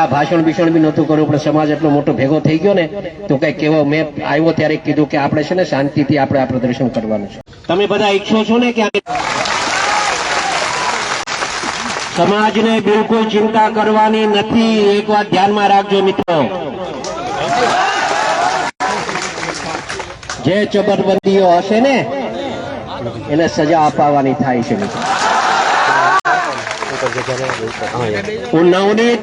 ભાષણ ભીષણ બી નહોતું કર્યું, પણ સમાજ એટલો મોટો ભેગો થઈ ગયો ને તો કઈ કેવો મેં આવ્યો ત્યારે કીધું કે આપણે છે ને શાંતિથી આપણે આ પ્રદર્શન કરવાનું છે. તમે બધા ઈચ્છો છો ને કે સમાજને બિલકુલ ચિંતા કરવાની નથી. એક વાત ધ્યાનમાં રાખજો મિત્રો, જે ચબરબંધીઓ હશે ને એને સજા અપાવવાની થાય છે મિત્રો. હું નવનીત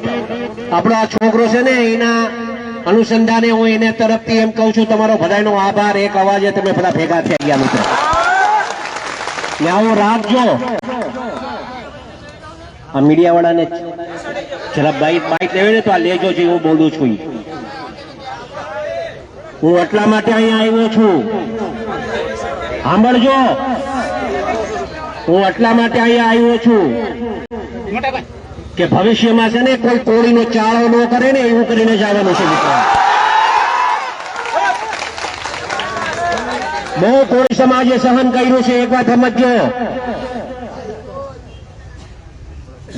આપણો આ છોકરો છે ને એના અનુસંધાને હું એને તરફથી એમ કહું છું, તમારો બધાનો આભાર. એક અવાજે તમે બધા ભેગા થઈ ગયા મિત્રો. ને આવું રાખજો. આ મીડિયા વાળાને જરા બાઈટ લેવી ને તો આ લેજો જે હું બોલું છું. હું એટલા માટે અહીંયા આવ્યો છું, સાંભળજો. હું એટલા માટે અહીંયા આવ્યો છું કે ભવિષ્યમાં છે ને કોઈ કોળીનો ચાળો ન કરે ને એવું કરીને જવાનું છે મિત્રો. બહુ કોળી સમાજે સહન કર્યું છે. એક વાત સમજો,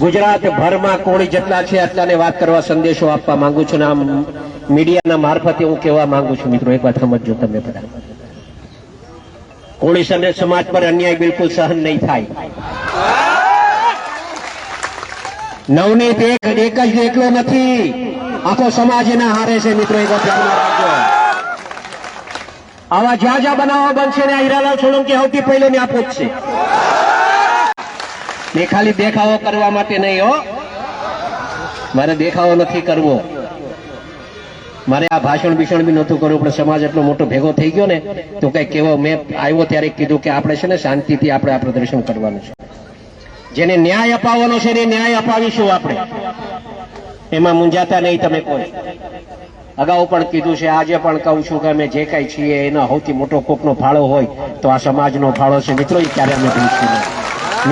ગુજરાત ભરમાં કોળી જેટલા છે એટલાને વાત કરવા સંદેશો આપવા માંગુ છું. આમ મીડિયાના મારફતે હું કહેવા માંગુ છું મિત્રો, એક વાત સમજો તમે બધા. કોળી સમાજ પર અન્યાય બિલકુલ સહન નહીં થાય. નવનીત એક જ એકલો નથી, આખો સમાજ એના હારે છે મિત્રો. એક વાત ધ્યાનમાં રાખજો. આવા જ્યાં જ્યાં બનાવવા બનશે ને હીરાલાલ સોલંકી સૌથી પહેલો ને આપો જ છે. એ ખાલી દેખાવો કરવા માટે નહીં હો, મારે દેખાવો નથી કરવો. મારે આ ભાષણ ભીષણ બી નહોતું કર્યું, પણ સમાજ એટલો મોટો ભેગો થઈ ગયો ને તો કઈ કેવો મેં આવ્યો ત્યારે કીધું કે આપણે છે ને શાંતિથી આપણે આ પ્રદર્શન કરવાનું છે. જેને ન્યાય અપાવવાનો છે એને ન્યાય અપાવીશું આપણે, એમાં મૂંઝાતા નહીં તમે કોઈ. અગાઉ પણ કીધું છે, આજે પણ કહું છું કે અમે જે કઈ છીએ એનો સૌથી મોટો કોકનો ફાળો હોય તો આ સમાજનો ફાળો છે મિત્રો. એ ક્યારે અમે ભૂલશું નહીં.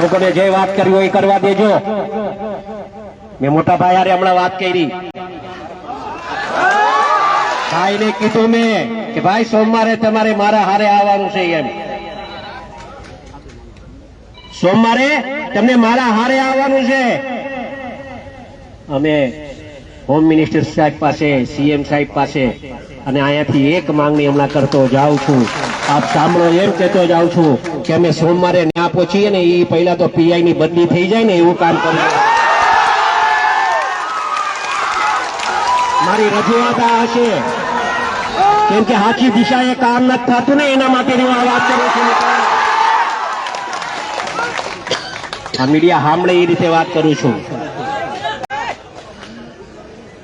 લોકોને જે વાત કરવી હોય એ કરવા દેજો. મેં મોટા ભાઈ હારે હમણાં વાત કરી, ભાઈને કીધું મેં કે ભાઈ સોમવારે તમારે મારા હારે આવવાનું છે. એમ સોમવારે તમને મારા હારે આવવાનું છે. અમે હોમ મિનિસ્ટર સાહેબ પાસે, સીએમ સાહેબ પાસે અને અહીંયાથી એક માંગણી હમણાં કરતો જાઉં છું. આપ સાંભળો, એમ કહેતો જાઉં છું કે અમે સોમવારે ત્યાં પહોંચીએ ને એ પહેલા તો પીઆઈ ની બદલી થઈ જાય ને એવું કામ કરીએ. મારી રજૂઆત આ હશે, કેમ કે સાચી દિશાએ કામ નથી થતું ને એના માટે હું આ વાત કરું છું. આ મીડિયા સાંભળે એ રીતે વાત કરું છું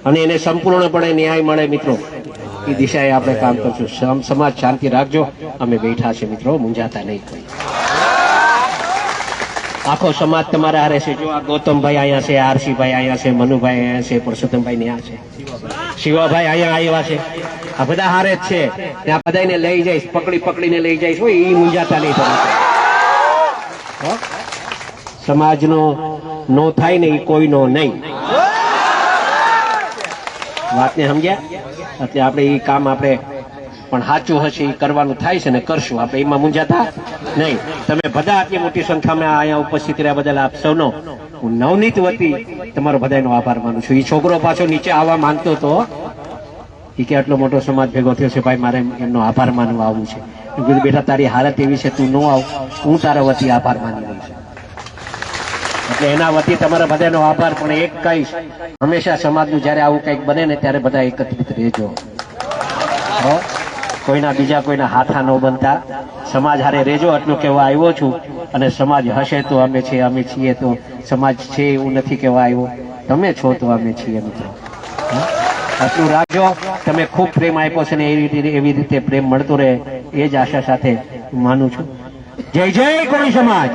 અને એને સંપૂર્ણપણે ન્યાય મળે મિત્રો એ દિશાએ આપણે કામ કરશું. સમાજ શાંતિ રાખજો, અમે બેઠા છે મિત્રો, મૂંઝાતા નહીં કોઈ. આખો સમાજ તમારા હારે છે. જો આ ગૌતમભાઈ અહીંયા છે, આરસીભાઈ અહીંયા છે, મનુભાઈ અહીંયા છે, પરસોત્તમભાઈ ત્યાં છે, શિવાભાઈ અહીંયા આવ્યા છે. આ બધા હારે જ છે. આ બધાને લઈ જઈશ, પકડીને લઈ જઈશ. હોય એ મૂંઝાતા નહીં તમે. સમાજનો નો થાય ને એ કોઈનો નહીં. વાતને સમજ્યા? એટલે આપણે એ કામ આપણે પણ સાચું હશે એ કરવાનું થાય છે ને કરશું આપણે, એમાં મૂંઝાતા નહીં. તમે બધા આટલી મોટી સંખ્યામાં અહીંયા ઉપસ્થિત રહ્યા બદલ આપ સૌનો હું નવનીત વતી તમારો બધાનો આભાર માનું છું. એ છોકરો પાછો નીચે આવવા માંગતો હતો, એ કે આટલો મોટો સમાજ ભેગો થયો છે ભાઈ, મારે એમનો આભાર માનવા આવવું છે. કીધું બેટા તારી હાલત એવી છે, તું ન આવ, હું તારા વતી આભાર માની રહીશ. એટલે એના વતી તમારા બધાનો આભાર. પણ એક કહીશ, હંમેશા સમાજનું જયારે આવું કંઈક બને ને ત્યારે બધા એકત્રિત રહેજો. કોઈના બીજા કોઈના હાથા ન બનતા, સમાજ હારે રહેજો. આટલું કહેવા આવ્યો છું. અને સમાજ હશે તો અમે છીએ, અમે છીએ તો સમાજ છે એવું નથી કહેવા આવ્યો. તમે છો તો અમે છીએ મિત્રો. આટલું રાખજો. તમે ખૂબ પ્રેમ આપ્યો છે ને એવી રીતે પ્રેમ મળતો રહે એ જ આશા સાથે માનું છું. જય જય કોળી સમાજ.